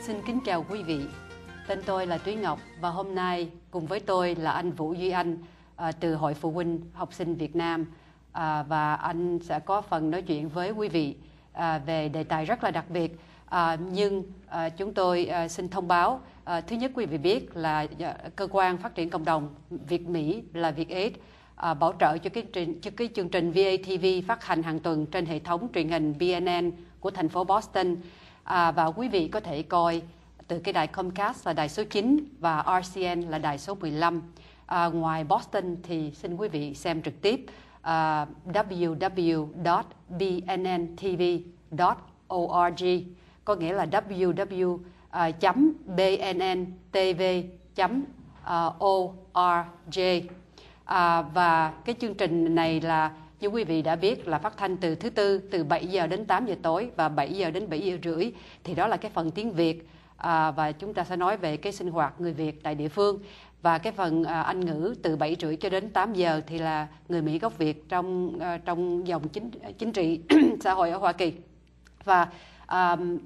Xin kính chào quý vị. Tên tôi là Thúy Ngọc và hôm nay cùng với tôi là anh Vũ Duy Anh từ Hội Phụ huynh Học sinh Việt Nam, và anh sẽ có phần nói chuyện với quý vị về đề tài rất là đặc biệt. Nhưng chúng tôi xin thông báo, thứ nhất quý vị biết là cơ quan phát triển cộng đồng Việt Mỹ là VATV1 bảo trợ cho cái chương trình VATV phát hành hàng tuần trên hệ thống truyền hình BNN của thành phố Boston, và quý vị có thể coi từ cái đài Comcast là đài số 9 và RCN là đài số 15. Ngoài Boston thì xin quý vị xem trực tiếp www.bnntv.org, có nghĩa là www.bnntv.org. Và cái chương trình này là như quý vị đã biết là phát thanh từ thứ Tư từ 7 giờ đến 8 giờ tối và 7 giờ đến 7 giờ rưỡi, thì đó là cái phần tiếng Việt, và chúng ta sẽ nói về cái sinh hoạt người Việt tại địa phương. Và cái phần Anh ngữ từ 7 rưỡi cho đến 8 giờ thì là người Mỹ gốc Việt trong dòng chính trị xã hội ở Hoa Kỳ. Và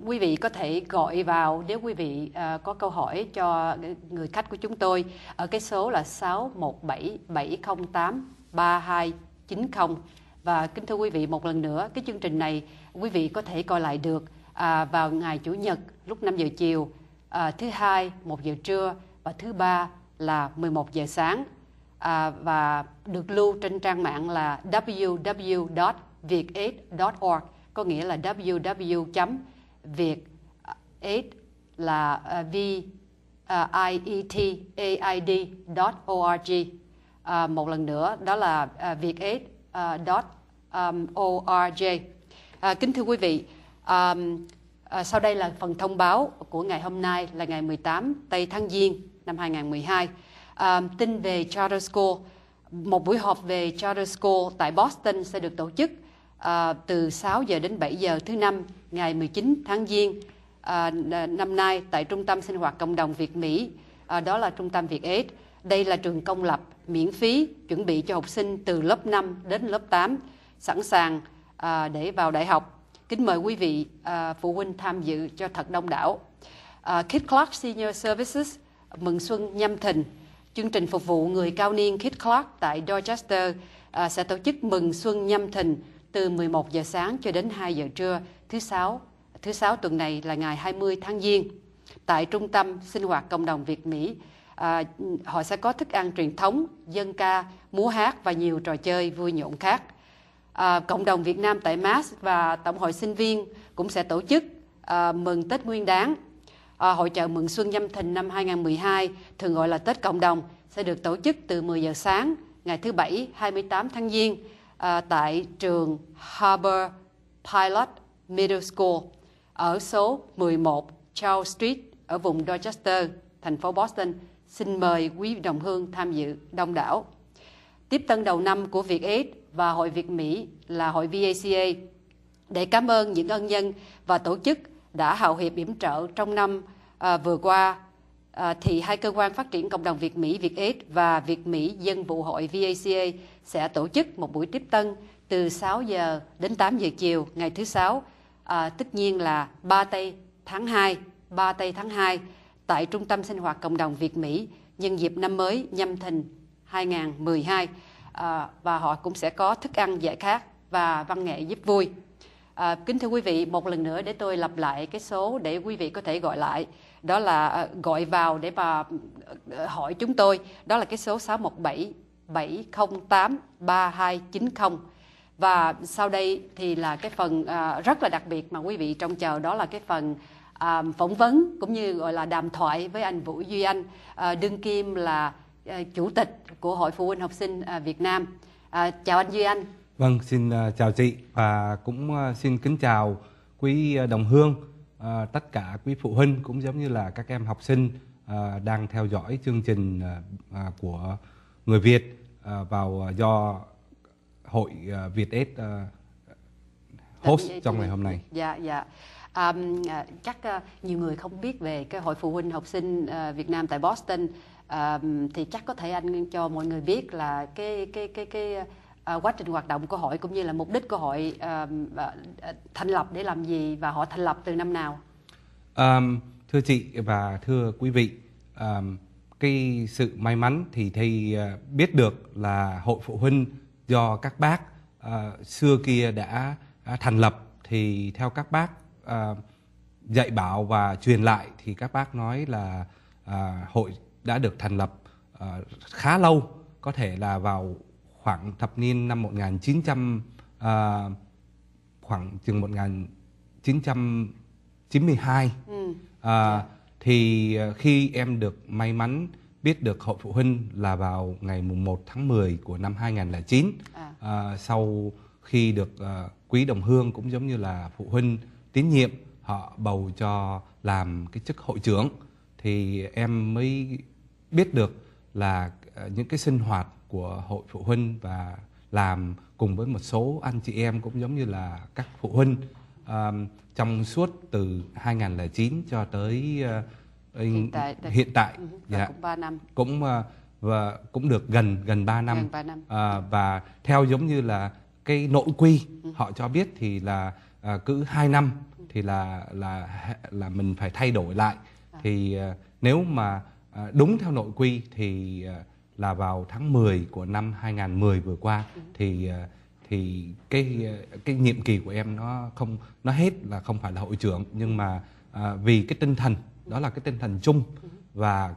quý vị có thể gọi vào nếu quý vị có câu hỏi cho người khách của chúng tôi ở cái số là 617-708-3290. Và kính thưa quý vị, một lần nữa, cái chương trình này quý vị có thể coi lại được vào ngày Chủ nhật lúc 5 giờ chiều, thứ Hai 1 giờ trưa và thứ Ba là 11 giờ sáng, và được lưu trên trang mạng là www.viet8.org, có nghĩa là www.viet8 là vietaid.org. Một lần nữa đó là viet8.org. Kính thưa quý vị, sau đây là phần thông báo của ngày hôm nay là ngày 18 tây tháng Giêng năm 2012. Tin về Charter School. Một buổi họp về Charter School tại Boston sẽ được tổ chức từ 6 giờ đến 7 giờ thứ Năm ngày 19 tháng Giêng năm nay tại Trung tâm Sinh hoạt Cộng đồng Việt Mỹ, đó là Trung tâm VATV1. Đây là trường công lập miễn phí chuẩn bị cho học sinh từ lớp 5 đến lớp 8 sẵn sàng để vào đại học. Kính mời quý vị phụ huynh tham dự cho thật đông đảo. Kid Clark Senior Services mừng xuân Nhâm Thìn. Chương trình phục vụ người cao niên Kid Clark tại Dorchester sẽ tổ chức mừng xuân Nhâm Thìn từ 11 giờ sáng cho đến 2 giờ trưa thứ sáu tuần này là ngày 20 tháng Giêng tại Trung tâm Sinh hoạt Cộng đồng Việt Mỹ. Họ sẽ có thức ăn truyền thống, dân ca, múa hát và nhiều trò chơi vui nhộn khác. Cộng đồng Việt Nam tại Mass và Tổng hội sinh viên cũng sẽ tổ chức mừng Tết Nguyên Đán. Hội chợ mừng xuân Nhâm Thìn năm 2012, thường gọi là Tết Cộng đồng, sẽ được tổ chức từ 10 giờ sáng ngày thứ Bảy 28 tháng Giêng tại trường Harbor Pilot Middle School ở số 11 Charles Street ở vùng Dorchester, thành phố Boston. Xin mời quý đồng hương tham dự đông đảo. Tiếp tân đầu năm của VATV1 và Hội Việt Mỹ là Hội VACA để cảm ơn những ân nhân và tổ chức đã hào hiệp yểm trợ trong năm vừa qua, thì hai cơ quan phát triển cộng đồng Việt Mỹ VATV1 và Việt Mỹ Dân vụ hội VACA sẽ tổ chức một buổi tiếp tân từ 6 giờ đến 8 giờ chiều ngày thứ Sáu, tất nhiên là 3 tây tháng 2 tại Trung tâm Sinh hoạt Cộng đồng Việt Mỹ nhân dịp năm mới Nhâm Thìn 2012, và họ cũng sẽ có thức ăn giải khát và văn nghệ giúp vui. Kính thưa quý vị, một lần nữa để tôi lặp lại cái số để quý vị có thể gọi lại, đó là gọi vào để mà hỏi chúng tôi, đó là cái số 617-708-3290. Và sau đây thì là cái phần rất là đặc biệt mà quý vị trông chờ, đó là cái phần phỏng vấn cũng như gọi là đàm thoại với anh Vũ Duy Anh, đương kim là chủ tịch của Hội Phụ huynh Học sinh Việt Nam. Chào anh Duy Anh. Vâng, xin chào chị và cũng xin kính chào quý đồng hương, tất cả quý phụ huynh cũng giống như là các em học sinh đang theo dõi chương trình của người Việt do Hội VATV1 host trong ngày hôm nay. Dạ. Chắc nhiều người không biết về cái Hội Phụ huynh Học sinh Việt Nam tại Boston, thì chắc có thể anh cho mọi người biết là cái quá trình hoạt động của hội cũng như là mục đích của hội thành lập để làm gì và họ thành lập từ năm nào? Thưa chị và thưa quý vị, cái sự may mắn thì thầy biết được là hội phụ huynh do các bác xưa kia đã thành lập, thì theo các bác dạy bảo và truyền lại thì các bác nói là hội đã được thành lập khá lâu, có thể là vào khoảng thập niên năm 1900, khoảng chừng 1992. Thì khi em được may mắn biết được hội phụ huynh là vào ngày mùng 1 tháng 10 của năm 2009, sau khi được quý đồng hương cũng giống như là phụ huynh tín nhiệm họ bầu cho làm cái chức hội trưởng, thì em mới biết được là những cái sinh hoạt của hội phụ huynh và làm cùng với một số anh chị em cũng giống như là các phụ huynh trong suốt từ 2009 cho tới hiện tại dạ, cũng 3 năm, và cũng được gần 3 năm. Gần 3 năm. Và theo giống như là cái nội quy họ cho biết thì là cứ 2 năm thì là mình phải thay đổi lại. Thì nếu mà đúng theo nội quy thì là vào tháng 10 của năm 2010 vừa qua thì cái nhiệm kỳ của em nó hết, là không phải là hội trưởng, nhưng mà vì cái tinh thần đó là cái tinh thần chung và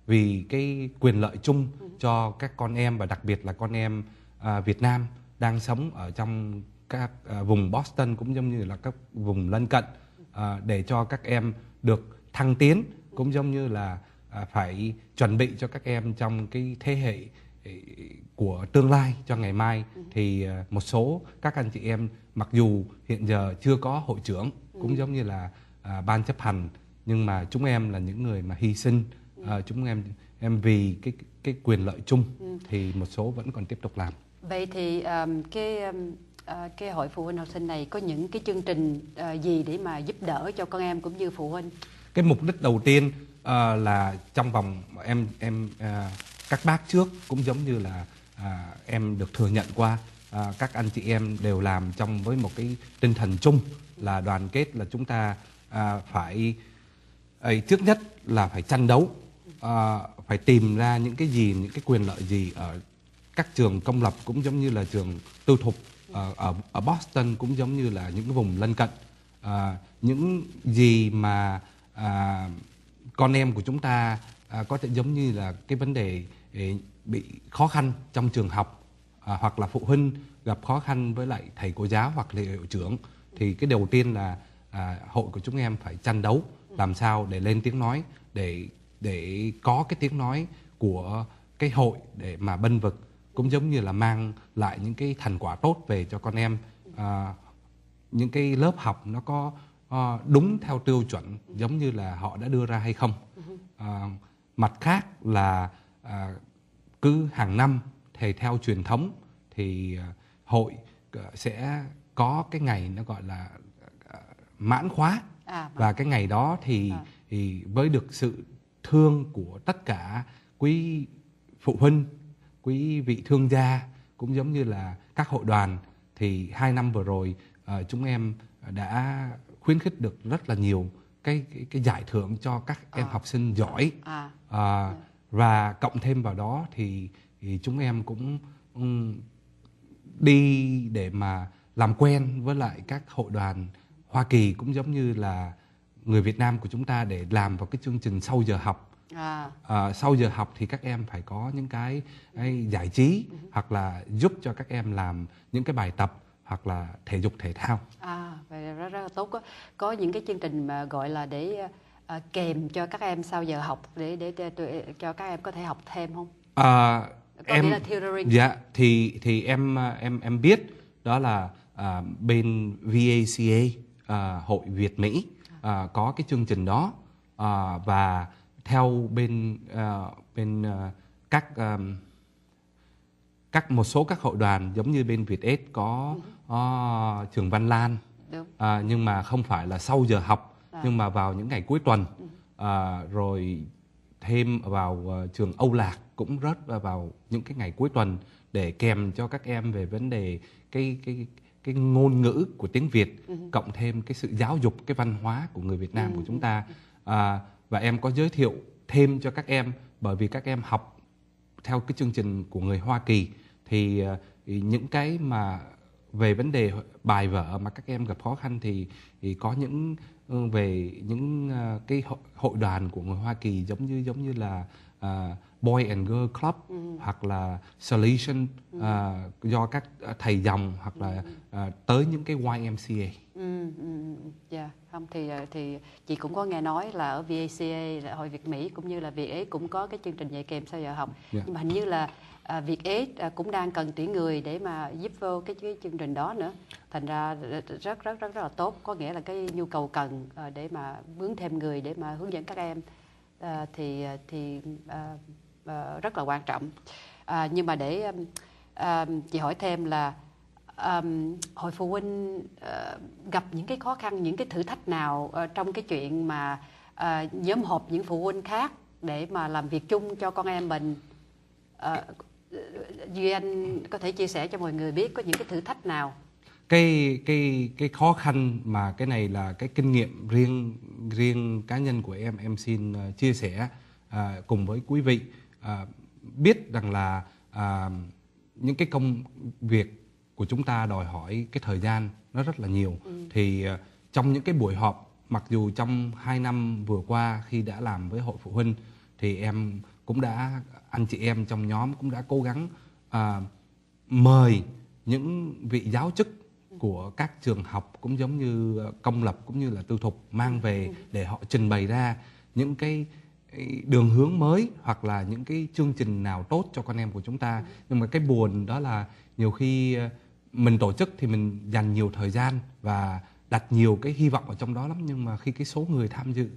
vì cái quyền lợi chung cho các con em, và đặc biệt là con em Việt Nam đang sống ở trong các vùng Boston cũng giống như là các vùng lân cận, để cho các em được thăng tiến, cũng giống như là phải chuẩn bị cho các em trong cái thế hệ của tương lai cho ngày mai. Thì một số các anh chị em mặc dù hiện giờ chưa có hội trưởng cũng giống như là ban chấp hành, nhưng mà chúng em là những người mà hy sinh, chúng em vì cái quyền lợi chung thì một số vẫn còn tiếp tục làm. Vậy thì cái hội phụ huynh học sinh này có những cái chương trình gì để mà giúp đỡ cho con em cũng như phụ huynh? Cái mục đích đầu tiên là trong vòng các bác trước cũng giống như là em được thừa nhận qua, các anh chị em đều làm với một cái tinh thần chung là đoàn kết, là chúng ta phải trước nhất là phải tranh đấu, phải tìm ra những cái quyền lợi gì ở các trường công lập cũng giống như là trường tư thục ở Boston, cũng giống như là những cái vùng lân cận, những gì mà con em của chúng ta có thể giống như là cái vấn đề bị khó khăn trong trường học, hoặc là phụ huynh gặp khó khăn với lại thầy cô giáo hoặc là hiệu trưởng, thì cái đầu tiên là hội của chúng em phải tranh đấu làm sao để lên tiếng nói, để có cái tiếng nói của cái hội để mà bênh vực, cũng giống như là mang lại những cái thành quả tốt về cho con em, những cái lớp học nó có đúng theo tiêu chuẩn giống như là họ đã đưa ra hay không. Mặt khác là cứ hàng năm thì theo truyền thống thì hội sẽ có cái ngày nó gọi là mãn khóa, và cái ngày đó thì với được sự thương của tất cả quý phụ huynh, quý vị thương gia cũng giống như là các hội đoàn, thì 2 năm vừa rồi chúng em đã khuyến khích được rất là nhiều cái giải thưởng cho các em học sinh giỏi, và cộng thêm vào đó thì chúng em cũng đi để mà làm quen với lại các hội đoàn Hoa Kỳ cũng giống như là người Việt Nam của chúng ta, để làm vào cái chương trình sau giờ học. Sau giờ học thì các em phải có những cái giải trí, hoặc là giúp cho các em làm những cái bài tập hoặc là thể dục thể thao. Vậy là rất là tốt. Có những cái chương trình mà gọi là để kèm cho các em sau giờ học, để cho các em có thể học thêm không? Có nghĩa là tutoring. Dạ, thì em biết đó là bên VATV, hội Việt Mỹ có cái chương trình đó, và theo bên một số các hội đoàn giống như bên Vietjet có trường Văn Lan, nhưng mà không phải là sau giờ học, nhưng mà vào những ngày cuối tuần, rồi thêm vào trường Âu Lạc cũng rớt vào những cái ngày cuối tuần để kèm cho các em về vấn đề cái ngôn ngữ của tiếng Việt, cộng thêm cái sự giáo dục cái văn hóa của người Việt Nam của chúng ta. Và em có giới thiệu thêm cho các em, bởi vì các em học theo cái chương trình của người Hoa Kỳ thì những cái mà về vấn đề bài vở mà các em gặp khó khăn thì có những về những cái hội đoàn của người Hoa Kỳ giống như là Boy and Girl Club hoặc là Solution do các thầy dòng, hoặc là tới những cái YMCA. Dạ, không thì chị cũng có nghe nói là ở VACA là Hội Việt Mỹ cũng như là Việt Ế cũng có cái chương trình dạy kèm sau giờ học. Nhưng mà hình như là Việt Ế cũng đang cần tuyển người để mà giúp vô cái chương trình đó nữa. Thành ra rất là tốt, có nghĩa là cái nhu cầu cần để mà mướn thêm người để mà hướng dẫn các em thì rất là quan trọng. Nhưng mà để chị hỏi thêm là hội phụ huynh gặp những cái khó khăn, những cái thử thách nào trong cái chuyện mà nhóm họp những phụ huynh khác để mà làm việc chung cho con em mình? Duy Anh có thể chia sẻ cho mọi người biết có những cái thử thách nào? Cái khó khăn mà cái này là cái kinh nghiệm riêng cá nhân của em xin chia sẻ cùng với quý vị. Biết rằng là những cái công việc của chúng ta đòi hỏi cái thời gian nó rất là nhiều. Thì trong những cái buổi họp, mặc dù trong 2 năm vừa qua khi đã làm với hội phụ huynh thì em cũng đã, anh chị em trong nhóm cũng đã cố gắng mời những vị giáo chức của các trường học cũng giống như công lập cũng như là tư thục mang về để họ trình bày ra những cái đường hướng mới hoặc là những cái chương trình nào tốt cho con em của chúng ta. Nhưng mà cái buồn đó là nhiều khi mình tổ chức thì mình dành nhiều thời gian và đặt nhiều cái hy vọng ở trong đó lắm, nhưng mà khi cái số người tham dự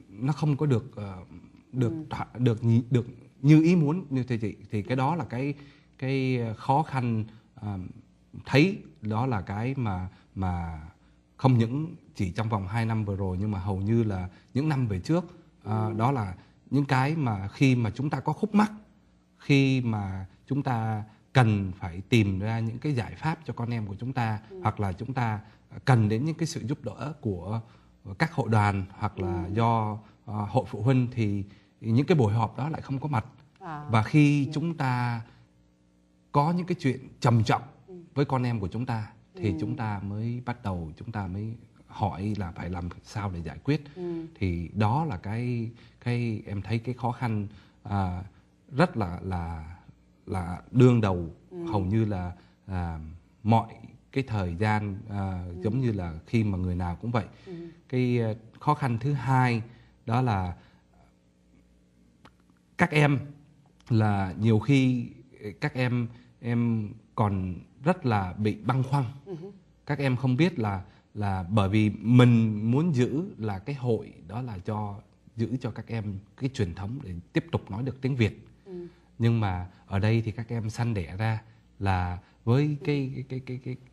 nó không có được như ý muốn như thế chị, thì cái đó là cái khó khăn thấy đó là cái mà không những chỉ trong vòng 2 năm vừa rồi nhưng mà hầu như là những năm về trước. Đó là những cái mà khi mà chúng ta có khúc mắc, khi mà chúng ta cần phải tìm ra những cái giải pháp cho con em của chúng ta, hoặc là chúng ta cần đến những cái sự giúp đỡ của các hội đoàn hoặc là do hội phụ huynh, thì những cái buổi họp đó lại không có mặt. Và khi chúng ta có những cái chuyện trầm trọng với con em của chúng ta thì chúng ta mới bắt đầu, chúng ta mới hỏi là phải làm sao để giải quyết. Thì đó là cái em thấy cái khó khăn rất là đương đầu, hầu như là mọi cái thời gian, giống như là khi mà người nào cũng vậy. Cái khó khăn thứ hai đó là các em, là nhiều khi các em còn rất là bị băn khoăn. Các em không biết là bởi vì mình muốn giữ là cái hội đó là giữ cho các em cái truyền thống để tiếp tục nói được tiếng Việt. Nhưng mà ở đây thì các em sanh đẻ ra là với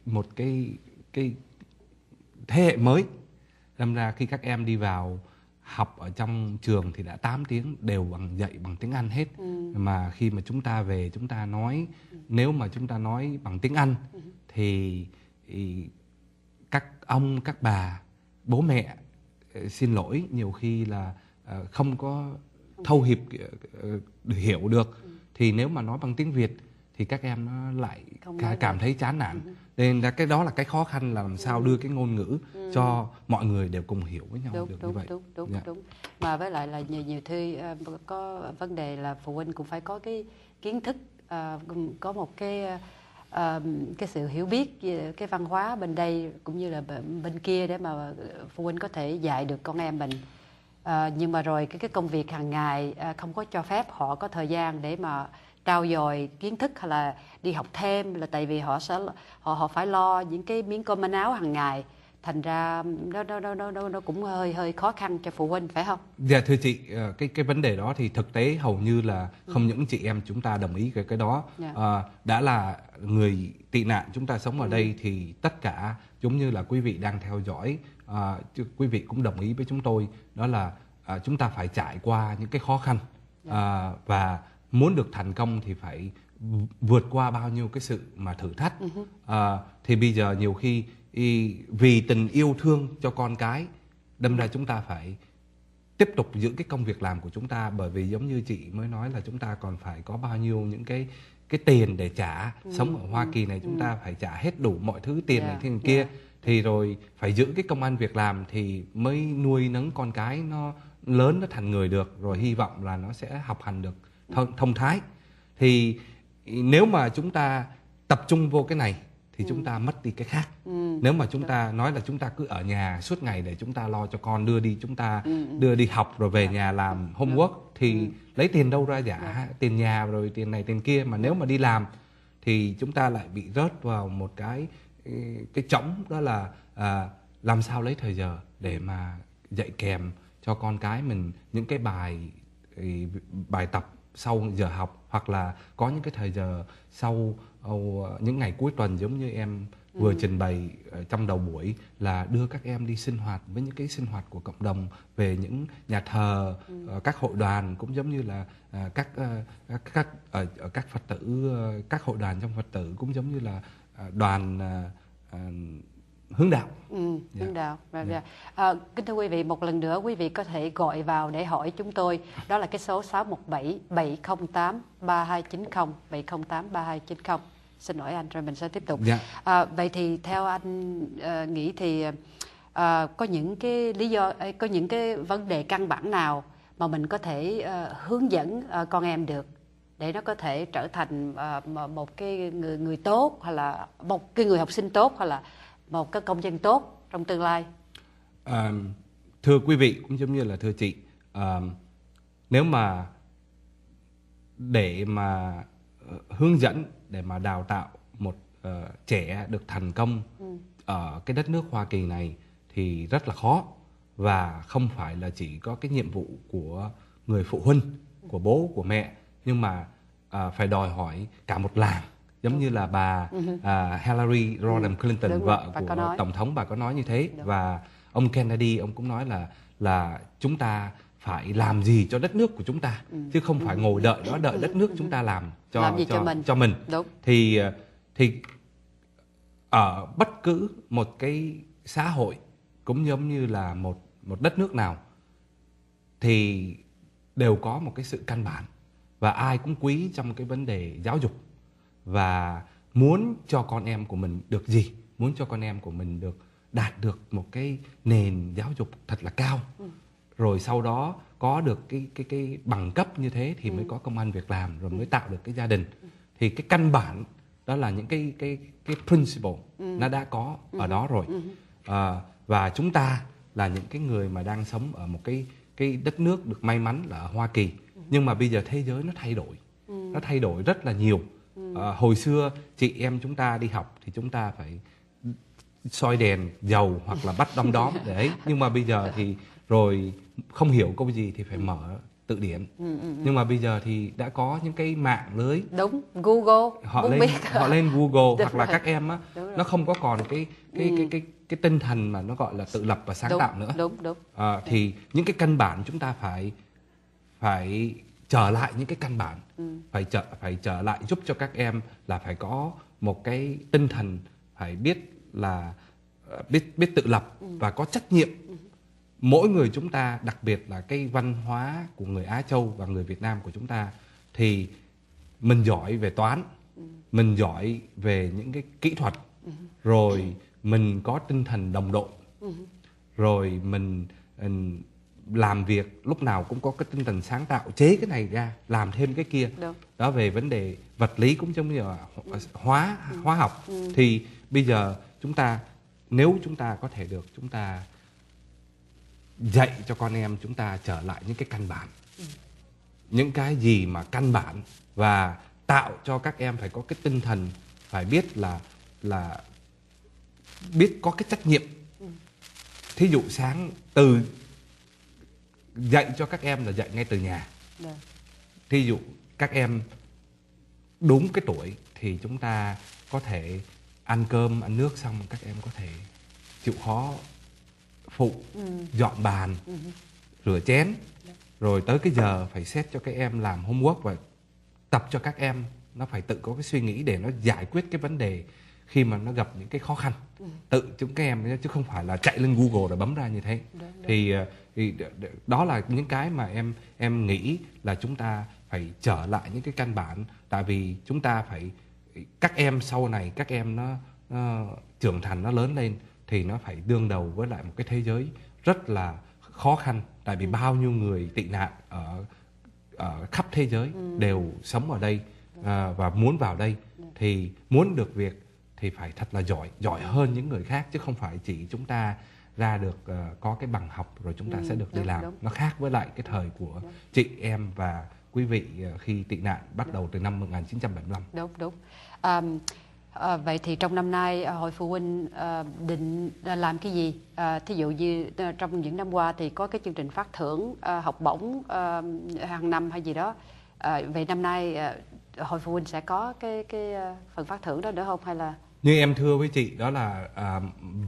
một cái thế hệ mới, đâm ra khi các em đi vào học ở trong trường thì đã 8 tiếng đều dạy bằng tiếng Anh hết. Mà khi mà chúng ta về chúng ta nói, nếu mà chúng ta nói bằng tiếng Anh thì các ông, các bà, bố mẹ xin lỗi, nhiều khi là không có thâu hiệp hiểu được. Thì nếu mà nói bằng tiếng Việt thì các em nó lại cảm thấy chán nản. Nên là cái đó là cái khó khăn, là làm sao đưa cái ngôn ngữ cho mọi người đều cùng hiểu với nhau được như vậy. Đúng. Mà với lại là nhiều khi có vấn đề là phụ huynh cũng phải có cái kiến thức, có một cái sự hiểu biết về cái văn hóa bên đây cũng như là bên kia để mà phụ huynh có thể dạy được con em mình. Nhưng mà rồi cái công việc hàng ngày không có cho phép họ có thời gian để mà trau dồi kiến thức hay là đi học thêm, là tại vì họ phải lo những cái miếng cơm manh áo hàng ngày. Thành ra nó cũng hơi khó khăn cho phụ huynh, phải không? Dạ thưa chị, cái vấn đề đó thì thực tế hầu như là không những chị em chúng ta đồng ý cái đó. Đã là người tị nạn chúng ta sống ở đây thì tất cả, giống như là quý vị đang theo dõi, quý vị cũng đồng ý với chúng tôi, đó là chúng ta phải trải qua những cái khó khăn. Và muốn được thành công thì phải vượt qua bao nhiêu cái sự mà thử thách. Thì bây giờ nhiều khi vì tình yêu thương cho con cái đâm ra chúng ta phải tiếp tục giữ cái công việc làm của chúng ta, bởi vì giống như chị mới nói là chúng ta còn phải có bao nhiêu những cái tiền để trả. Sống ở Hoa Kỳ này chúng ta phải trả hết đủ mọi thứ, tiền này tiền kia, thì rồi phải giữ cái công ăn việc làm thì mới nuôi nấng con cái nó lớn, nó thành người được, rồi hy vọng là nó sẽ học hành được thông thái. Thì nếu mà chúng ta tập trung vô cái này thì chúng ta mất đi cái khác. Nếu mà chúng ta nói là chúng ta cứ ở nhà suốt ngày để chúng ta lo cho con, chúng ta đưa đi học rồi về nhà làm homework, thì lấy tiền đâu ra trả tiền nhà rồi tiền này tiền kia. Mà nếu mà đi làm thì chúng ta lại bị rớt vào một cái trống, đó là làm sao lấy thời giờ để mà dạy kèm cho con cái mình những cái bài tập sau giờ học, hoặc là có những cái thời giờ sau những ngày cuối tuần giống như em vừa trình bày trong đầu buổi, là đưa các em đi sinh hoạt với những cái sinh hoạt của cộng đồng, về những nhà thờ, các hội đoàn, cũng giống như là các Phật tử, các hội đoàn trong Phật tử, cũng giống như là đoàn hướng đạo. Hướng đạo. Kính thưa quý vị, một lần nữa quý vị có thể gọi vào để hỏi chúng tôi, đó là cái số 617 708 3290 708 3290. Xin lỗi anh, rồi mình sẽ tiếp tục. Vậy thì theo anh nghĩ thì có những cái lý do, có những cái vấn đề căn bản nào mà mình có thể hướng dẫn con em được để nó có thể trở thành một cái người tốt, hoặc là một cái người học sinh tốt, hoặc là một cái công dân tốt trong tương lai? Thưa quý vị, cũng giống như là thưa chị, nếu mà để mà hướng dẫn, để mà đào tạo một trẻ được thành công ở cái đất nước Hoa Kỳ này thì rất là khó, và không phải là chỉ có cái nhiệm vụ của người phụ huynh, của bố, của mẹ, nhưng mà phải đòi hỏi cả một làng. Giống như là bà Hillary Rodham Clinton, vợ của Tổng thống, bà có nói như thế. Và ông Kennedy, ông cũng nói là chúng ta phải làm gì cho đất nước của chúng ta, chứ không phải ngồi đợi đất nước chúng ta làm cho mình. Thì ở bất cứ một cái xã hội, cũng giống như là một đất nước nào, thì đều có một cái sự căn bản, và ai cũng quý trong cái vấn đề giáo dục, và muốn cho con em của mình được gì, muốn cho con em của mình đạt được một cái nền giáo dục thật là cao, rồi sau đó có được cái bằng cấp như thế thì mới có công ăn việc làm, rồi mới tạo được cái gia đình. Thì cái căn bản đó là những cái principle nó đã có ở đó rồi. Và chúng ta là những cái người mà đang sống ở một cái đất nước được may mắn là ở Hoa Kỳ. Nhưng mà bây giờ thế giới nó thay đổi rất là nhiều. Hồi xưa chị em chúng ta đi học thì chúng ta phải soi đèn dầu hoặc là bắt đom đóm để nhưng mà bây giờ thì rồi không hiểu câu gì thì phải mở từ điển. Nhưng mà bây giờ thì đã có những cái mạng lưới, đúng, Google, họ lên Google, hoặc là các em á, nó không có còn cái tinh thần mà nó gọi là tự lập và sáng tạo nữa. Thì những cái căn bản chúng ta phải trở lại những cái căn bản, phải trở lại giúp cho các em là phải có một cái tinh thần, phải biết là biết tự lập và có trách nhiệm. Mỗi người chúng ta, đặc biệt là cái văn hóa của người Á Châu và người Việt Nam của chúng ta, thì mình giỏi về toán, mình giỏi về những cái kỹ thuật, rồi mình có tinh thần đồng đội, rồi mình làm việc lúc nào cũng có cái tinh thần sáng tạo, chế cái này ra, làm thêm cái kia. Đó, về vấn đề vật lý cũng giống như là hóa học. Thì bây giờ nếu chúng ta có thể được, chúng ta dạy cho con em chúng ta trở lại những cái căn bản, những cái gì mà căn bản, và tạo cho các em phải có cái tinh thần, phải biết là biết có cái trách nhiệm. Thí dụ dạy cho các em là dạy ngay từ nhà. Thí dụ các em đúng cái tuổi thì chúng ta có thể ăn cơm, ăn nước xong các em có thể chịu khó phụ, dọn bàn, rửa chén. Rồi tới cái giờ phải xét cho các em làm homework, và tập cho các em nó phải tự có cái suy nghĩ để nó giải quyết cái vấn đề khi mà nó gặp những cái khó khăn. Tự chúng các em chứ không phải là chạy lên Google để bấm ra như thế. Thì đó là những cái mà em nghĩ là chúng ta phải trở lại những cái căn bản, tại vì chúng ta phải, các em sau này các em nó trưởng thành, nó lớn lên thì nó phải đương đầu với lại một cái thế giới rất là khó khăn, tại vì bao nhiêu người tị nạn ở khắp thế giới đều sống ở đây và muốn vào đây, thì muốn được việc thì phải thật là giỏi hơn những người khác, chứ không phải chỉ chúng ta ra được có cái bằng học rồi chúng ta sẽ được đi làm. Nó khác với lại cái thời của chị em và quý vị khi tị nạn bắt đầu từ năm 1975. Đúng. Vậy thì trong năm nay hội phụ huynh định làm cái gì? Thí dụ như trong những năm qua thì có cái chương trình phát thưởng học bổng hàng năm hay gì đó. Vậy năm nay hội phụ huynh sẽ có cái phần phát thưởng đó nữa không, hay là? Như em thưa với chị, đó là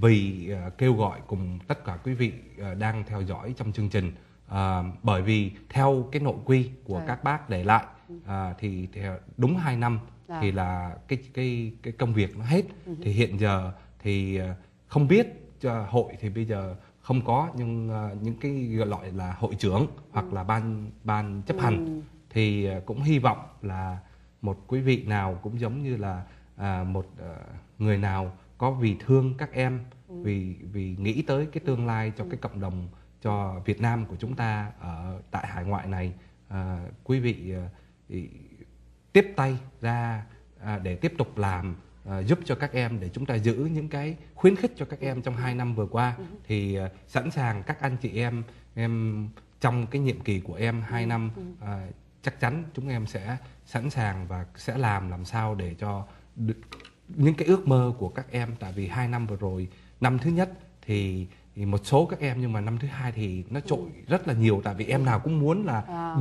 vì kêu gọi cùng tất cả quý vị đang theo dõi trong chương trình, bởi vì theo cái nội quy của các bác để lại thì đúng 2 năm thì là cái công việc nó hết. Thì hiện giờ thì không biết hội thì bây giờ không có, nhưng những cái gọi là hội trưởng hoặc là ban chấp hành thì cũng hy vọng là một quý vị nào cũng giống như là một người nào có vì thương các em, vì nghĩ tới cái tương lai cho cái cộng đồng, cho Việt Nam của chúng ta ở tại hải ngoại này, quý vị tiếp tay ra để tiếp tục làm, giúp cho các em, để chúng ta giữ những cái khuyến khích cho các em trong 2 năm vừa qua. Thì sẵn sàng các anh chị em trong cái nhiệm kỳ của em 2 năm, chắc chắn chúng em sẽ sẵn sàng và sẽ làm sao để cho những cái ước mơ của các em. Tại vì 2 năm vừa rồi, năm thứ nhất thì một số các em, nhưng mà năm thứ hai thì nó trội rất là nhiều, tại vì em nào cũng muốn là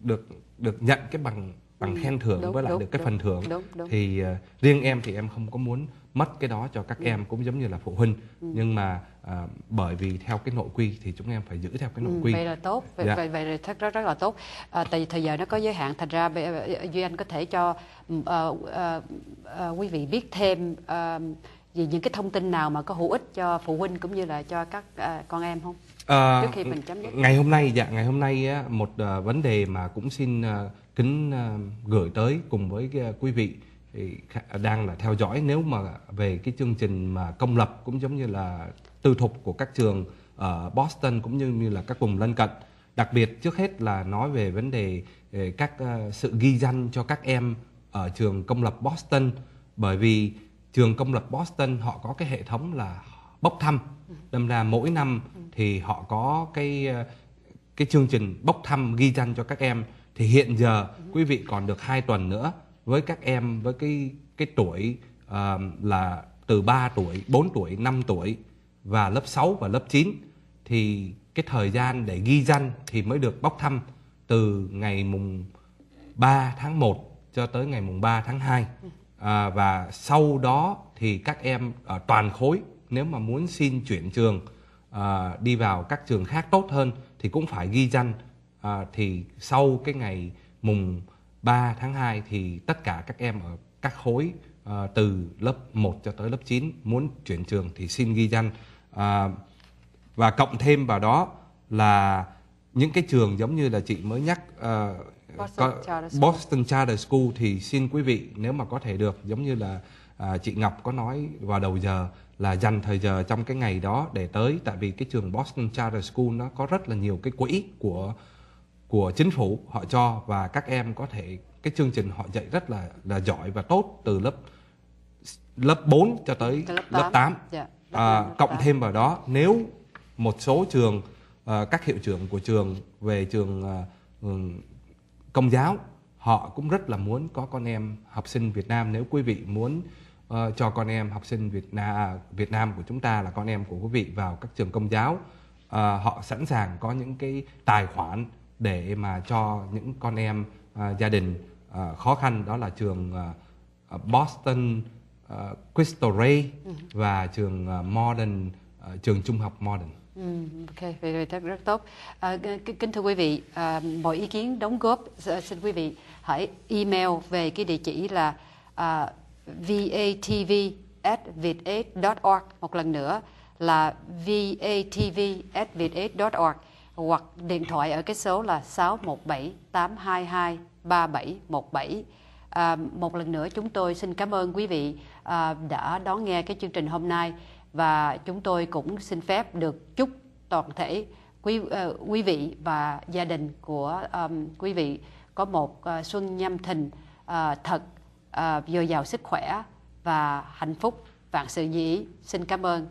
được nhận cái bằng khen thưởng với lại được cái phần thưởng. Thì riêng em thì em không có muốn mất cái đó cho các em, cũng giống như là phụ huynh. Nhưng mà bởi vì theo cái nội quy thì chúng em phải giữ theo cái nội quy. Vậy là tốt, vậy là rất là tốt. Tại vì thời giờ nó có giới hạn, thành ra Duy Anh có thể cho quý vị biết thêm về những cái thông tin nào mà có hữu ích cho phụ huynh cũng như là cho các con em không? Trước khi mình chấm dứt. Ngày hôm nay một vấn đề mà cũng xin kính gửi tới cùng với quý vị đang là theo dõi, nếu mà về cái chương trình mà công lập cũng giống như là tư thục của các trường ở Boston cũng như là các vùng lân cận. Đặc biệt trước hết là nói về vấn đề các sự ghi danh cho các em ở trường công lập Boston, bởi vì trường công lập Boston họ có cái hệ thống là bốc thăm, đâm ra mỗi năm thì họ có cái chương trình bốc thăm ghi danh cho các em. Thì hiện giờ quý vị còn được 2 tuần nữa với các em với cái tuổi là từ 3 tuổi, 4 tuổi, 5 tuổi và lớp 6 và lớp 9. Thì cái thời gian để ghi danh thì mới được bốc thăm từ ngày mùng 3 tháng 1 cho tới ngày mùng 3 tháng 2. Và sau đó thì các em ở toàn khối nếu mà muốn xin chuyển trường đi vào các trường khác tốt hơn thì cũng phải ghi danh. Thì sau cái ngày mùng 3 tháng 2 thì tất cả các em ở các khối từ lớp 1 cho tới lớp 9 muốn chuyển trường thì xin ghi danh. Và cộng thêm vào đó là những cái trường giống như là chị mới nhắc, Boston Charter School thì xin quý vị nếu mà có thể được, giống như là chị Ngọc có nói vào đầu giờ, là dành thời giờ trong cái ngày đó để tới. Tại vì cái trường Boston Charter School nó có rất là nhiều cái quỹ của chính phủ họ cho, và các em có thể cái chương trình họ dạy rất là giỏi và tốt từ lớp 4 cho tới lớp 8. Cộng thêm vào đó, nếu một số trường, các hiệu trưởng của trường về trường công giáo, họ cũng rất là muốn có con em học sinh Việt Nam. Nếu quý vị muốn cho con em học sinh Việt Nam của chúng ta là con em của quý vị vào các trường công giáo, họ sẵn sàng có những cái tài khoản để mà cho những con em gia đình khó khăn, đó là trường Boston Crystal Ray và trường Modern, trường trung học Modern. Ok, vậy rất tốt. Kính thưa quý vị, mọi ý kiến đóng góp xin quý vị hãy email về cái địa chỉ là VATV@vietAid.org. Một lần nữa là VATV@vietAid.org, hoặc điện thoại ở cái số là 617-822-3717. Một lần nữa chúng tôi xin cảm ơn quý vị đã đón nghe cái chương trình hôm nay, và chúng tôi cũng xin phép được chúc toàn thể quý vị và gia đình của quý vị có một xuân Nhâm Thìn thật dồi dào sức khỏe và hạnh phúc, vạn sự như ý. Xin cảm ơn.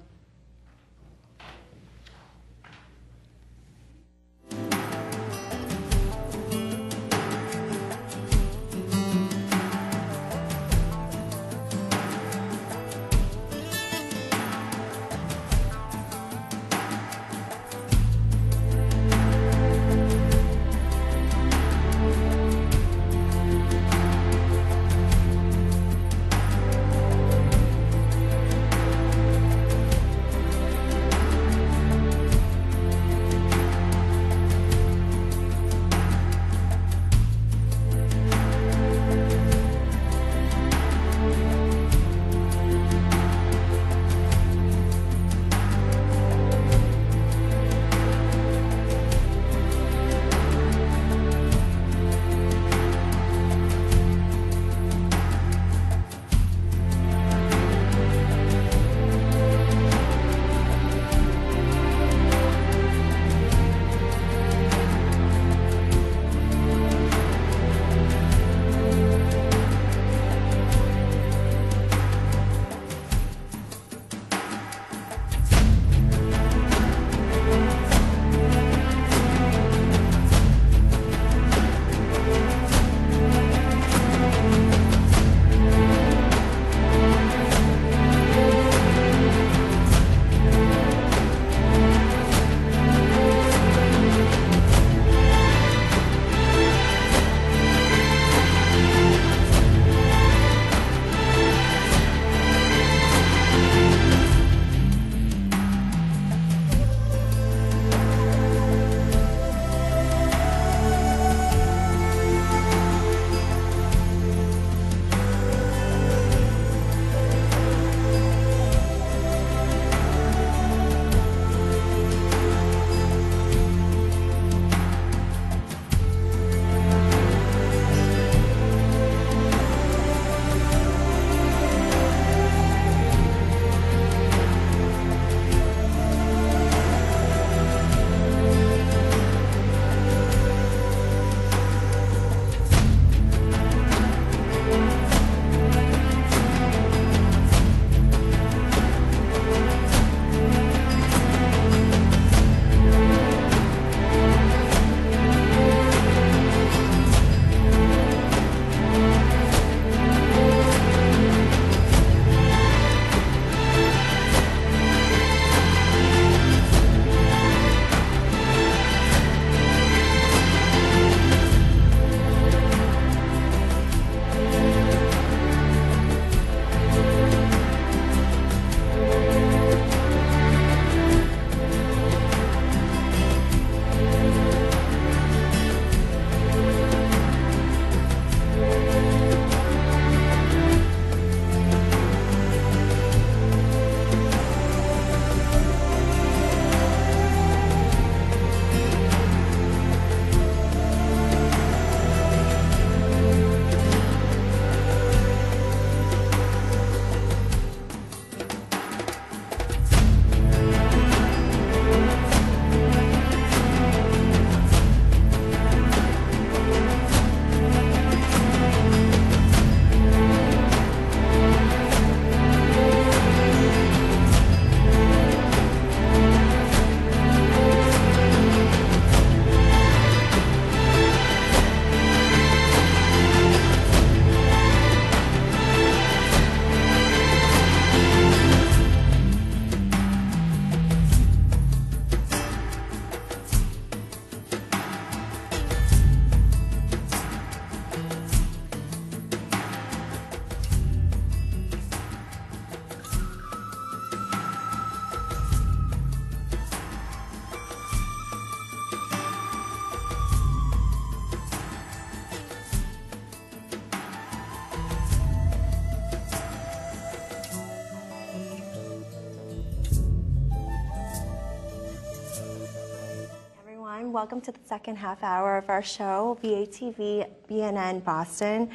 welcome to the second half hour of our show, VATV BNN Boston.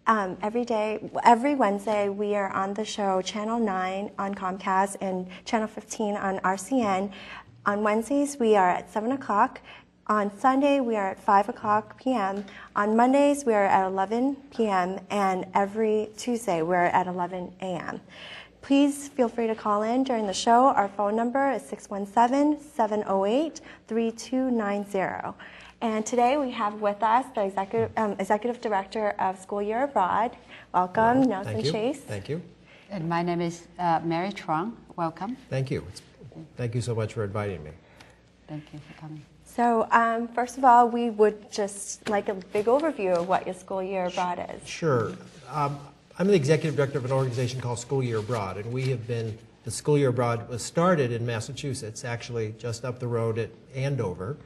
Every Wednesday, we are on the show, Channel 9 on Comcast and Channel 15 on RCN. On Wednesdays, we are at 7 o'clock. On Sunday, we are at 5 o'clock p.m. On Mondays, we are at 11 p.m. And every Tuesday, we're at 11 a.m. Please feel free to call in during the show. Our phone number is 617-708-3290. And today we have with us the Executive Director of School Year Abroad. Welcome, Hello. Nelson Thank you. Chase. Thank you. And my name is Mary Truong. Welcome. Thank you. Thank you so much for inviting me. Thank you for coming. So first of all, we would just like a big overview of what your School Year Abroad is. Sure. I'm the Executive Director of an organization called School Year Abroad, and the School Year Abroad was started in Massachusetts, actually just up the road at Andover,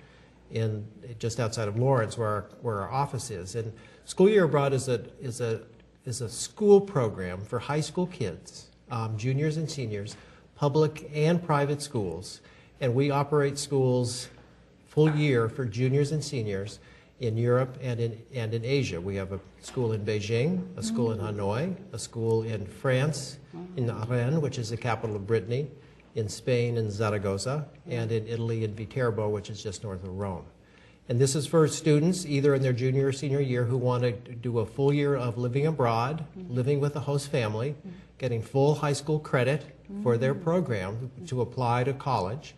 just outside of Lawrence, where our office is. And School Year Abroad is a school program for high school kids, juniors and seniors, public and private schools, and we operate schools full year for juniors and seniors in Europe and in Asia. We have a school in Beijing, a school in Hanoi, a school in France, in Rennes, which is the capital of Brittany, in Spain in Zaragoza, and in Italy in Viterbo, which is just north of Rome. And this is for students either in their junior or senior year who want to do a full year of living abroad, living with a host family, getting full high school credit for their program to apply to college.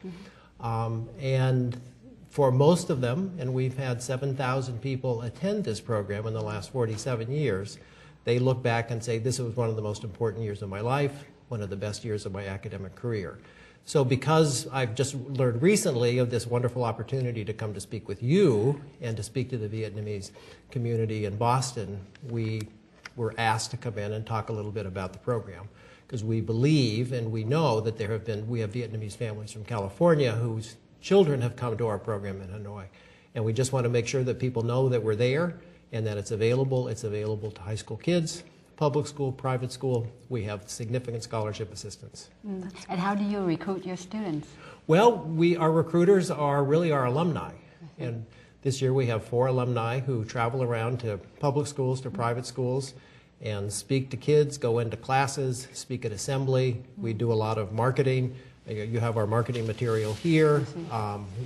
And for most of them, and we've had 7,000 people attend this program in the last 47 years, they look back and say, this was one of the most important years of my life, one of the best years of my academic career. So because I've just learned recently of this wonderful opportunity to come to speak with you and to speak to the Vietnamese community in Boston, we were asked to come in and talk a little bit about the program. Because we believe and we know that we have Vietnamese families from California whose children have come to our program in Hanoi. And we just want to make sure that people know that we're there and that it's available. It's available to high school kids, public school, private school. We have significant scholarship assistance. And how do you recruit your students? Well, our recruiters are really our alumni. And this year we have 4 alumni who travel around to public schools, to private schools, and speak to kids, go into classes, speak at assembly. We do a lot of marketing. You have our marketing material here.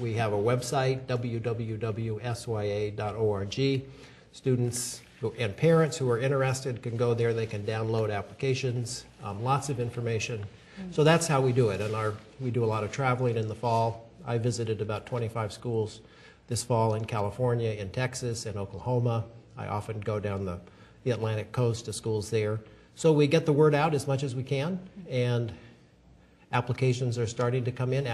We have a website, www.sya.org. Students and parents who are interested can go there. They can download applications, lots of information. So that's how we do it. And we do a lot of traveling in the fall. I visited about 25 schools this fall in California, in Texas, in Oklahoma. I often go down the Atlantic coast to schools there. So we get the word out as much as we can, and applications are starting to come in.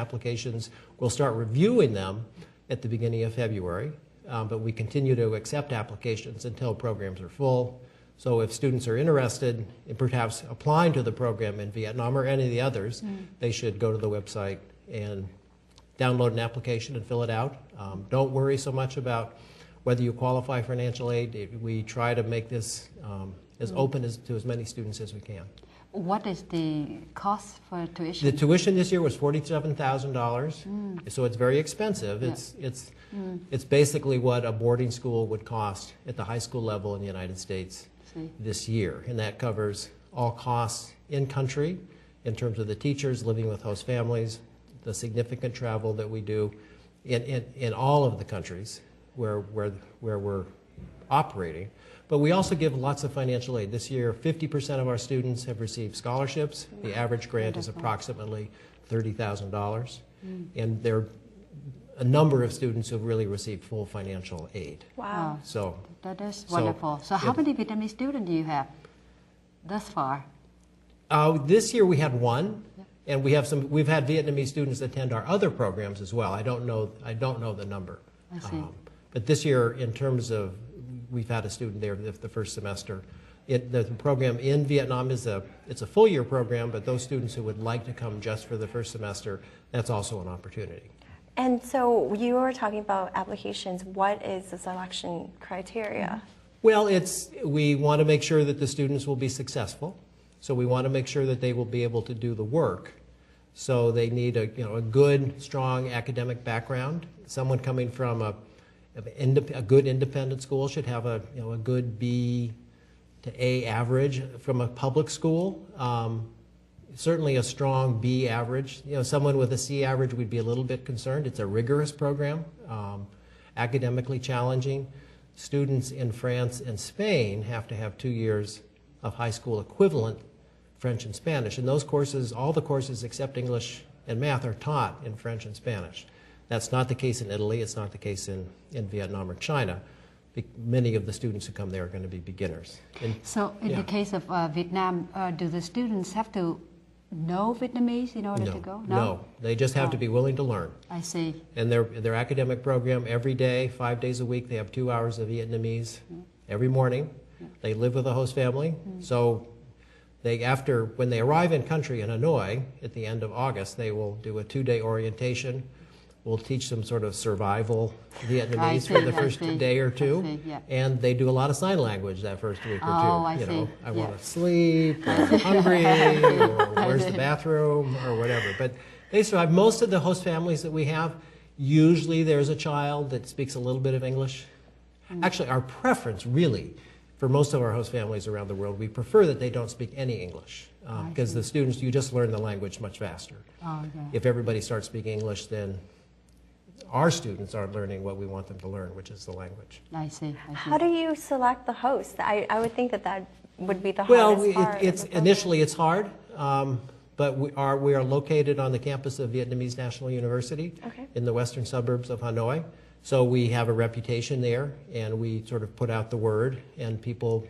We'll start reviewing them at the beginning of February, but we continue to accept applications until programs are full. So if students are interested in perhaps applying to the program in Vietnam or any of the others, they should go to the website and download an application and fill it out. Don't worry so much about whether you qualify for financial aid. We try to make this as open to as many students as we can. What is the cost for tuition? The tuition this year was $47,000, so it's very expensive. Yeah. It's basically what a boarding school would cost at the high school level in the United States this year, and that covers all costs in country in terms of the teachers living with host families, the significant travel that we do in all of the countries where we're operating. But we also give lots of financial aid. This year, 50% of our students have received scholarships. The average grant is approximately $30,000. And there are a number of students who have really received full financial aid. Wow. So that is wonderful. So how many Vietnamese students do you have thus far? This year we had 1. And we've had Vietnamese students attend our other programs as well. I don't know the number. I see. But this year, in terms of, we've had a student there the first semester. The program in Vietnam it's a full year program, but those students who would like to come just for the first semester, that's also an opportunity. And so you were talking about applications. What is the selection criteria? Well, we want to make sure that the students will be successful. So we want to make sure that they will be able to do the work So they need a good, strong academic background. Someone coming from a good independent school should have a good B to A average. From a public school, certainly a strong B average. Someone with a C average would be a little bit concerned. It's a rigorous program, academically challenging. Students in France and Spain have to have 2 years of high school equivalent French and Spanish. And those courses, all the courses except English and math, are taught in French and Spanish. That's not the case in Italy. It's not the case in Vietnam or China. Many of the students who come there are going to be beginners. So in the case of Vietnam, do the students have to know Vietnamese in order to go? No, they just have to be willing to learn. I see. And their academic program, every day, 5 days a week, they have 2 hours of Vietnamese every morning. They live with a host family. So when they arrive in country in Hanoi at the end of August, they will do a 2-day orientation. We'll teach them sort of survival Vietnamese for the first day or two. And they do a lot of sign language that first week or two. I want to sleep, or I'm hungry, or where's the bathroom, or whatever. But they survive. Most of the host families that we have, usually there's a child that speaks a little bit of English. Actually, our preference, really, for most of our host families around the world, we prefer that they don't speak any English. Because the students, you just learn the language much faster. If everybody starts speaking English, then our students aren't learning what we want them to learn, which is the language. I see. How do you select the host? I would think that would be the hardest part. Well, initially it's hard, but we are located on the campus of Vietnamese National University in the western suburbs of Hanoi. So we have a reputation there, and we sort of put out the word, and people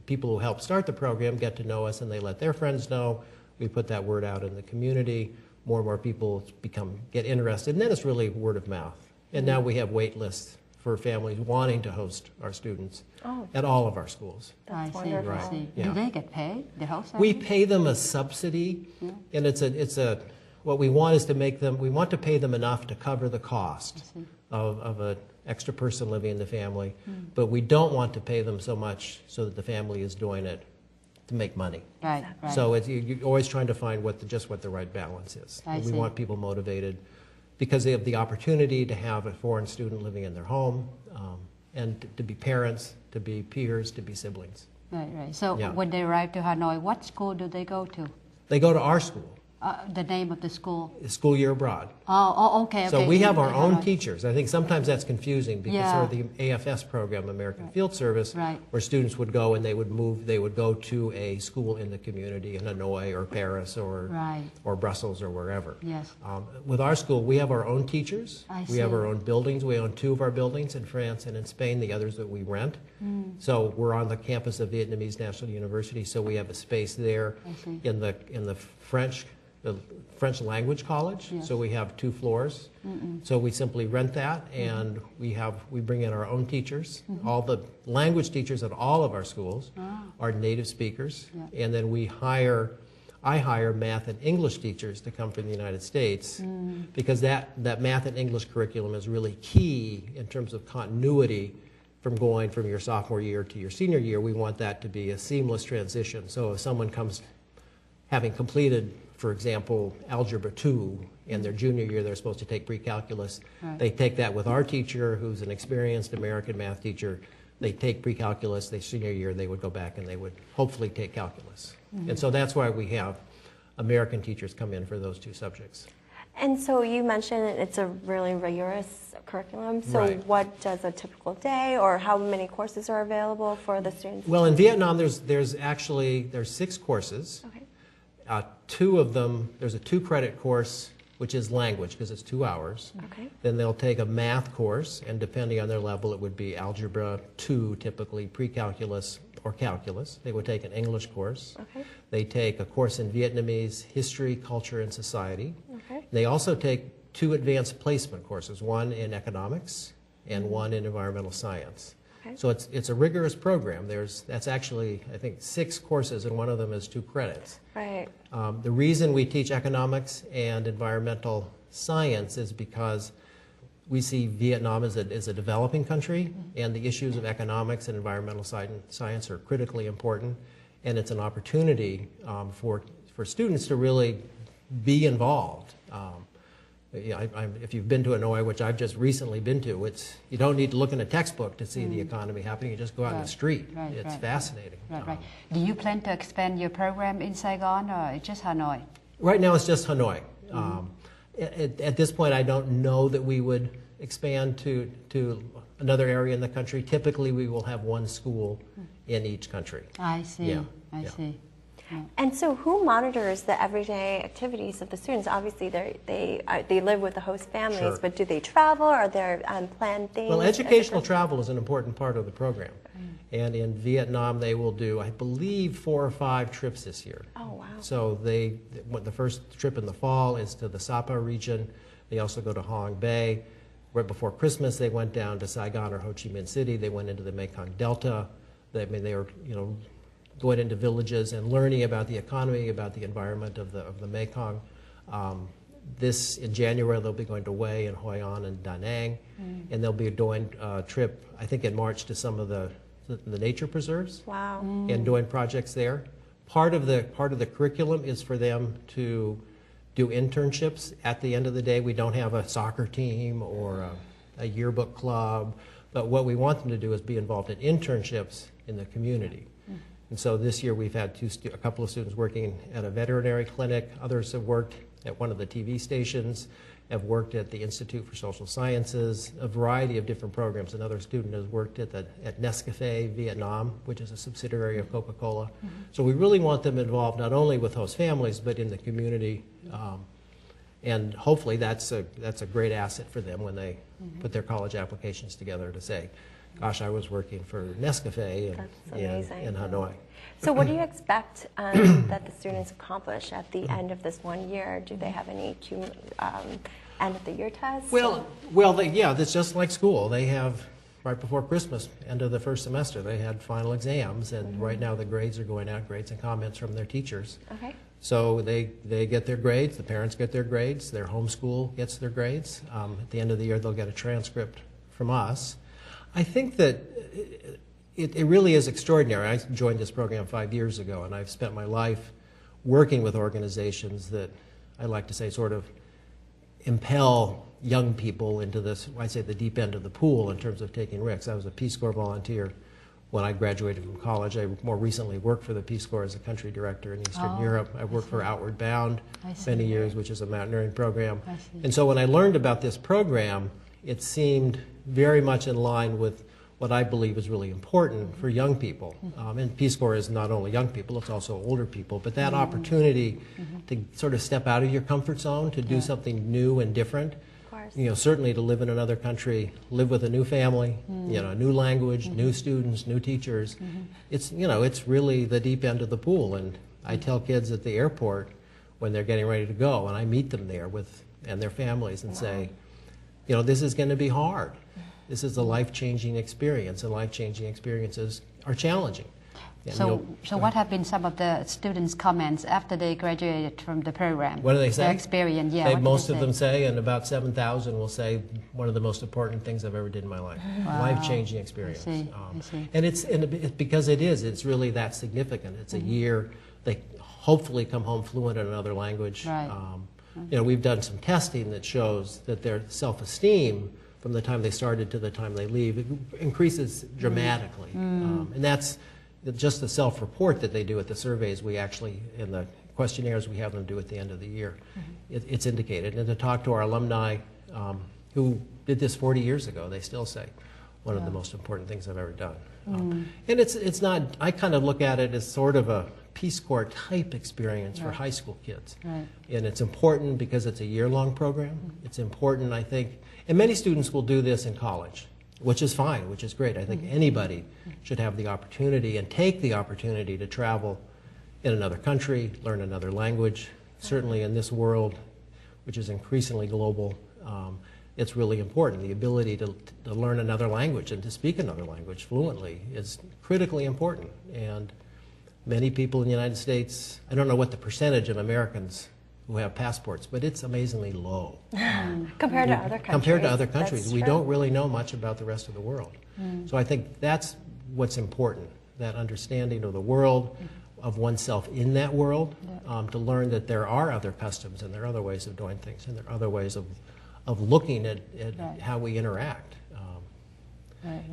who help start the program get to know us, and they let their friends know. We put that word out in the community. More and more people get interested, and then it's really word of mouth. And now we have wait lists for families wanting to host our students at all of our schools. That's wonderful. I see. Do they get paid, the host? We pay them a subsidy, and what we want is we want to pay them enough to cover the cost of an extra person living in the family, but we don't want to pay them so much so that the family is doing it to make money. Right. So you're always trying to find what the right balance is. We want people motivated because they have the opportunity to have a foreign student living in their home, and to be parents, to be peers, to be siblings. Right. So when they arrive to Hanoi, what school do they go to? They go to our school. The name of the school? School Year Abroad. Okay. So we have our own teachers. I think sometimes that's confusing because sort of the AFS program, American Field Service, where students would go and they would go to a school in the community in Hanoi or Paris or Brussels or wherever. Yes. With our school, we have our own teachers. We have our own buildings. We own 2 of our buildings in France and in Spain, the others that we rent. So we're on the campus of Vietnamese National University, so we have a space there in the French language college. So we have 2 floors. So we simply rent that, and we bring in our own teachers. All the language teachers at all of our schools are native speakers, and then I hire math and English teachers to come from the United States because that math and English curriculum is really key in terms of continuity from going from your sophomore year to your senior year. We want that to be a seamless transition. So if someone comes having completed, for example, Algebra 2 in their junior year, they're supposed to take pre-calculus. They take that with our teacher, who's an experienced American math teacher. They take pre-calculus. Their senior year, they would go back and they would hopefully take calculus. And so that's why we have American teachers come in for those 2 subjects. And so you mentioned it's a really rigorous curriculum. So what does a typical day, or how many courses are available for the students? Well, in Vietnam, there's 6 courses. 2 of them, there's a 2-credit course, which is language, because it's 2 hours. Then they'll take a math course, and depending on their level, it would be Algebra 2, typically, pre-calculus or calculus. They would take an English course. They take a course in Vietnamese, history, culture, and society. They also take 2 advanced placement courses, one in economics and one in environmental science. So it's a rigorous program. That's actually, I think, 6 courses, and one of them is 2 credits. The reason we teach economics and environmental science is because we see Vietnam as a developing country, and the issues of economics and environmental science are critically important, and it's an opportunity for students to really be involved. If you've been to Hanoi, which I've just recently been to, you don't need to look in a textbook to see the economy happening. You just go out in the street. It's fascinating. Right. Do you plan to expand your program in Saigon or just Hanoi? Right now it's just Hanoi. At this point, I don't know that we would expand to another area in the country. Typically, we will have one school in each country. I see. I see. Yeah. And so who monitors the everyday activities of the students? Obviously, they live with the host families, Sure. but do they travel? Are there planned things? Well, educational travel is an important part of the program. And in Vietnam, they will do, I believe, 4 or 5 trips this year. Oh, wow. So the first trip in the fall is to the Sapa region. They also go to Hong Bay. Right before Christmas, they went down to Saigon or Ho Chi Minh City. They went into the Mekong Delta. They were, going into villages and learning about the economy, about the environment of the Mekong. In January, they'll be going to Hue and Hoi An and Da Nang, and they'll be doing a trip, I think in March, to some of the nature preserves. Wow. And doing projects there. Part of the curriculum is for them to do internships. At the end of the day, we don't have a soccer team or a yearbook club, but what we want them to do is be involved in internships in the community. And so this year we've had a couple of students working at a veterinary clinic. Others have worked at one of the TV stations, have worked at the Institute for Social Sciences, a variety of different programs. Another student has worked at Nescafé Vietnam, which is a subsidiary of Coca-Cola. So we really want them involved not only with host families, but in the community. And hopefully that's a great asset for them when they put their college applications together to say, gosh, I was working for Nescafé in Hanoi. So what do you expect that the students accomplish at the end of this 1 year? Do they have any end of the year tests? Well, it's just like school. They have, right before Christmas, end of the first semester, they had final exams, and right now the grades are going out, grades and comments from their teachers. Okay. So they get their grades, the parents get their grades, their homeschool gets their grades. At the end of the year, they'll get a transcript from us. I think that it really is extraordinary. I joined this program 5 years ago, and I've spent my life working with organizations that I like to say sort of impel young people into this, I'd say, the deep end of the pool in terms of taking risks. I was a Peace Corps volunteer when I graduated from college. I more recently worked for the Peace Corps as a country director in Eastern Europe. I worked for Outward Bound many years, which is a mountaineering program. And so when I learned about this program, it seemed very much in line with what I believe is really important for young people. And Peace Corps is not only young people, it's also older people. But that opportunity to sort of step out of your comfort zone, to do something new and different, certainly to live in another country, live with a new family, a new language, new students, new teachers. It's really the deep end of the pool. And I tell kids at the airport when they're getting ready to go, and I meet them there and their families and say, this is going to be hard. This is a life-changing experience, and life-changing experiences are challenging. So what have been some of the students' comments after they graduated from the program? What do they say? Their experience, Most of them say, and about 7,000 will say, one of the most important things I've ever did in my life. Wow. Life-changing experience. I see. And it's because it's really that significant. It's a year. They hopefully come home fluent in another language. Right. We've done some testing that shows that their self-esteem from the time they started to the time they leave, it increases dramatically. And that's just the self-report that they do at the surveys we actually, in the questionnaires we have them do at the end of the year. It's indicated. And to talk to our alumni who did this 40 years ago, they still say, one of the most important things I've ever done. And it's not, I kind of look at it as sort of a Peace Corps type experience for high school kids. Right. And it's important because it's a year-long program. It's important, I think, and many students will do this in college, which is fine, which is great. I think anybody should have the opportunity and take the opportunity to travel in another country, learn another language. Certainly in this world, which is increasingly global, it's really important. The ability to learn another language and to speak another language fluently is critically important. And many people in the United States, I don't know what the percentage of Americans who have passports, but it's amazingly low. Compared to other countries. Compared to other countries. That's We true. don't really know much about the rest of the world. So I think that's what's important, that understanding of the world, of oneself in that world, to learn that there are other customs and there are other ways of doing things and there are other ways of looking at how we interact.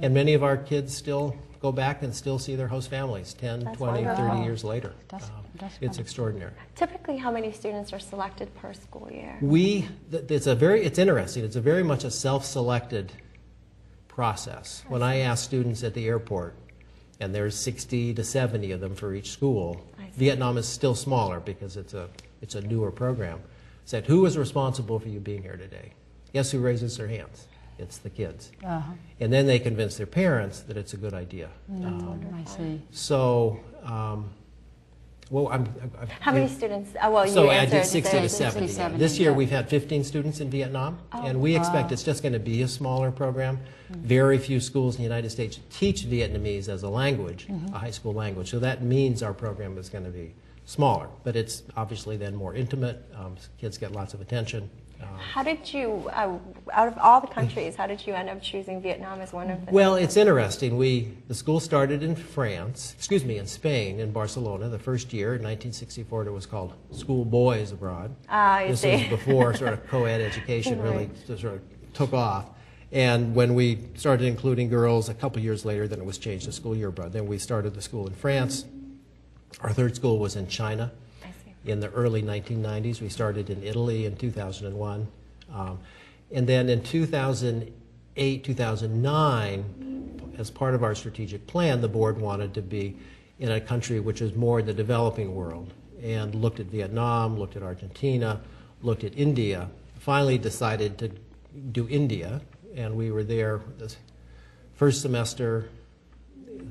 And many of our kids still go back and still see their host families 10, That's 20, wonderful. 30 years later. That's It's extraordinary. Typically, how many students are selected per school year? It's interesting. It's a very much a self-selected process. When I ask students at the airport, and there's 60 to 70 of them for each school, Vietnam is still smaller because it's a newer program. Said, who is responsible for you being here today? Guess who raises their hands? It's the kids. And then they convince their parents that it's a good idea. I see. So, well, How many students? Well, you so I answered did 60 to 70. 70, This year yeah. we've had 15 students in Vietnam, and we wow. expect it's just going to be a smaller program. Very few schools in the United States teach Vietnamese as a language, a high school language. So that means our program is going to be smaller, but it's obviously then more intimate. Kids get lots of attention. How did you, out of all the countries, how did you end up choosing Vietnam as one of the? Well, it's interesting. The school started in in Spain, in Barcelona, the first year. In 1964, it was called School Boys Abroad. I see. This was before sort of co-ed education really sort of took off. And when we started including girls a couple years later, then it was changed to School Year Abroad. Then we started the school in France. Our third school was in China. In the early 1990s. We started in Italy in 2001. And then in 2008, 2009, as part of our strategic plan, the board wanted to be in a country which is more in the developing world, and looked at Vietnam, looked at Argentina, looked at India, finally decided to do India, and we were there this first semester.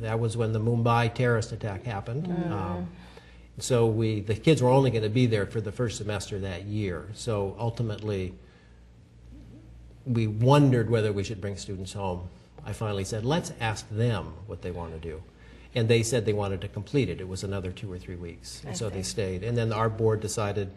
That was when the Mumbai terrorist attack happened. So the kids were only going to be there for the first semester that year. So ultimately, we wondered whether we should bring students home. I finally said, let's ask them what they want to do. And they said they wanted to complete it. It was another 2 or 3 weeks. And so they stayed. And then our board decided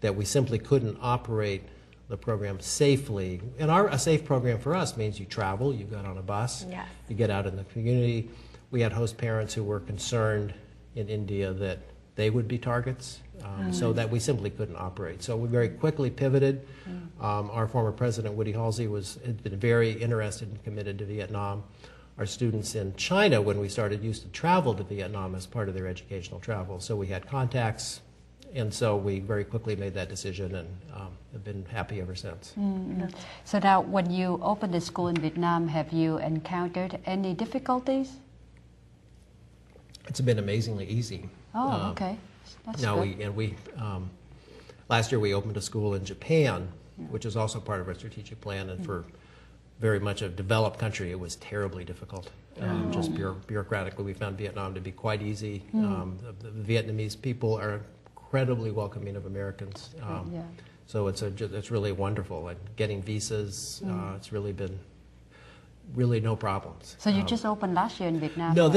that we simply couldn't operate the program safely. And a safe program for us means you travel, you get on a bus, you get out in the community. We had host parents who were concerned in India that they would be targets, so that we simply couldn't operate. So we very quickly pivoted. Our former president, Woody Halsey, had been very interested and committed to Vietnam. Our students in China, when we started, used to travel to Vietnam as part of their educational travel. So we had contacts, and so we very quickly made that decision and have been happy ever since. So now, when you opened the school in Vietnam, have you encountered any difficulties? It's been amazingly easy. Oh, okay. That's good. Last year we opened a school in Japan, which is also part of our strategic plan, and for very much a developed country, it was terribly difficult. Just bureaucratically, we found Vietnam to be quite easy. The Vietnamese people are incredibly welcoming of Americans. So it's really wonderful. And getting visas, it's really been no problems. So you just opened last year in Vietnam? No,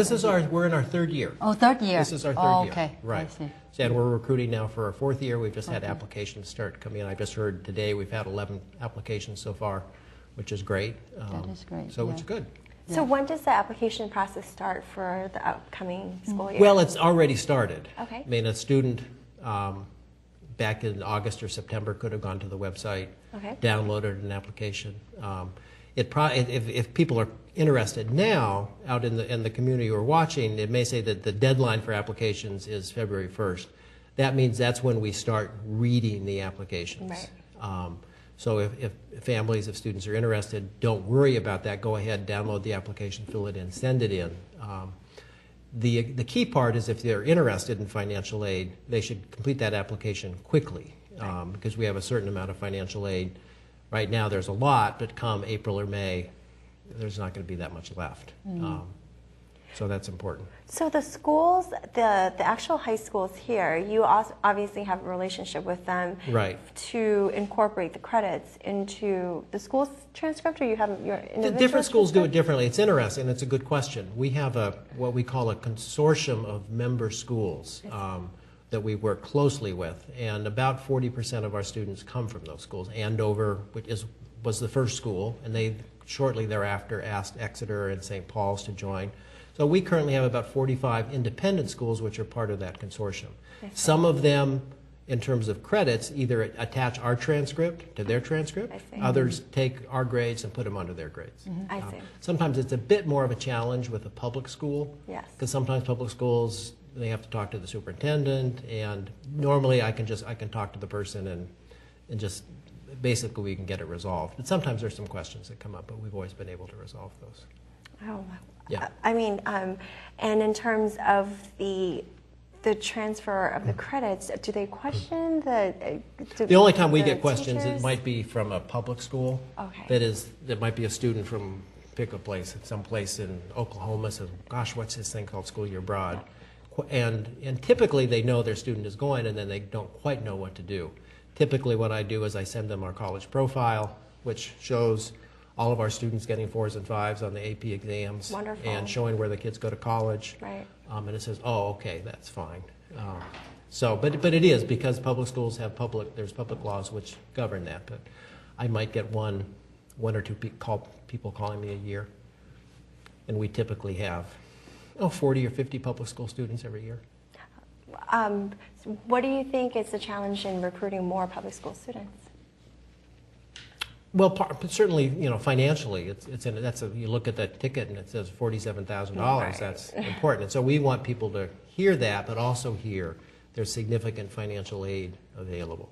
we're in our third year. Oh, third year. This is our third year. Okay. Right. I see. And we're recruiting now for our fourth year. We've just had applications start coming in. I just heard today we've had 11 applications so far, which is great. That is great. So it's good. So when does the application process start for the upcoming school year? Well, it's already started. Okay. I mean, a student back in August or September could have gone to the website, downloaded an application. If people are interested now out in the community who are watching, it may say that the deadline for applications is February 1st. That means that's when we start reading the applications. Right. So if families, if students are interested, don't worry about that. Go ahead, download the application, fill it in, send it in. The key part is if they're interested in financial aid, they should complete that application quickly, because we have a certain amount of financial aid. Right now there's a lot, but come April or May, there's not going to be that much left. So that's important. So the schools, the actual high schools here, you also obviously have a relationship with them, right, to incorporate the credits into the school's transcript, or you have your individual The different schools transcript? do it differently. It's interesting. It's a good question. We have what we call a consortium of member schools that we work closely with, and about 40% of our students come from those schools. Andover, which was the first school, and they shortly thereafter asked Exeter and St. Paul's to join. So we currently have about 45 independent schools which are part of that consortium. Some of them, in terms of credits, either attach our transcript to their transcript. Others take our grades and put them under their grades. I see. Sometimes it's a bit more of a challenge with a public school. Yes. Because sometimes public schools, they have to talk to the superintendent, and normally I can talk to the person and just basically we can get it resolved. But sometimes there's some questions that come up, but we've always been able to resolve those. Oh, Yeah. I mean, and in terms of the transfer of the credits, do they question The only time we the get questions, teachers? it might be from a public school. Okay. That might be a student from pick a place, someplace in Oklahoma says, gosh, what's this thing called School Year Abroad? And typically they know their student is going and then they don't quite know what to do. Typically what I do is I send them our college profile, which shows all of our students getting 4s and 5s on the AP exams. Wonderful. And showing where the kids go to college. Right. And it says, oh, okay, that's fine. But it is because public schools have there's public laws which govern that. But I might get one or two people calling me a year. And we typically have 40 or 50 public school students every year. What do you think is the challenge in recruiting more public school students? Well, certainly, financially, you look at that ticket and it says $47,000. Right. That's important. And so we want people to hear that, but also hear there's significant financial aid available.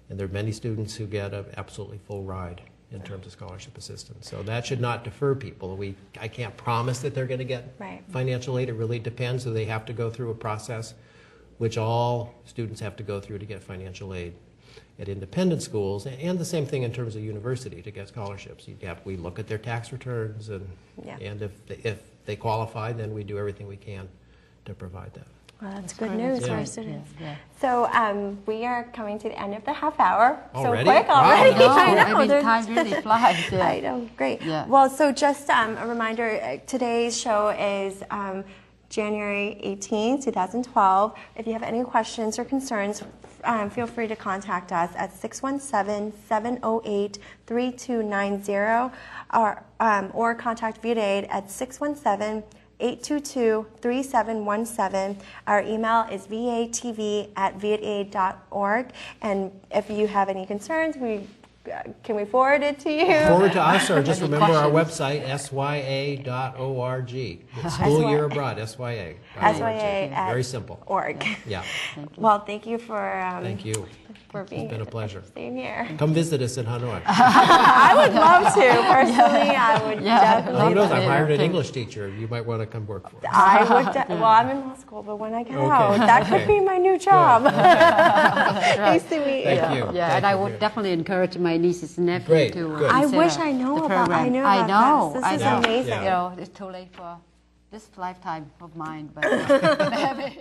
And there are many students who get an absolutely full ride in terms of scholarship assistance. So that should not defer people. I can't promise that they're going to get financial aid. It really depends. So they have to go through a process which all students have to go through to get financial aid at independent schools, and the same thing in terms of university to get scholarships. We look at their tax returns, and if they qualify, then we do everything we can to provide that. Well, that's good news for Yeah. our students. Yeah. So we are coming to the end of the half hour. Already? So quick Wow. already. No, I know. I mean, there's- time really flies. Yeah. I know, great. Yeah. Well, so just a reminder, today's show is January 18, 2012. If you have any questions or concerns, feel free to contact us at 617-708-3290 or contact VATV at 617-822-3717. Our email is vatv@vat.org. And if you have any concerns, can we forward it to you? Forward to us, or just Any remember our questions? website, sya.org. It's School Year Abroad, SYA. SYA Very simple. .org. Yeah. Well, thank you for Thank you. for being It's been a pleasure. Staying here. Come visit us in Hanoi. I would love to personally. I would definitely. Who knows? love I've to. hired an English teacher. You might want to come work for us. I would. Well, I'm in law school, but when I get Okay. out, that could Okay. be my new job. Nice to meet Thank you. you. Yeah, Thank and I you. would definitely encourage my nieces and nephews Great, to good. I consider wish I know the about. program. I knew I about know. this. I This is know. amazing. Yeah. You know, it's too late for this lifetime of mine, but maybe.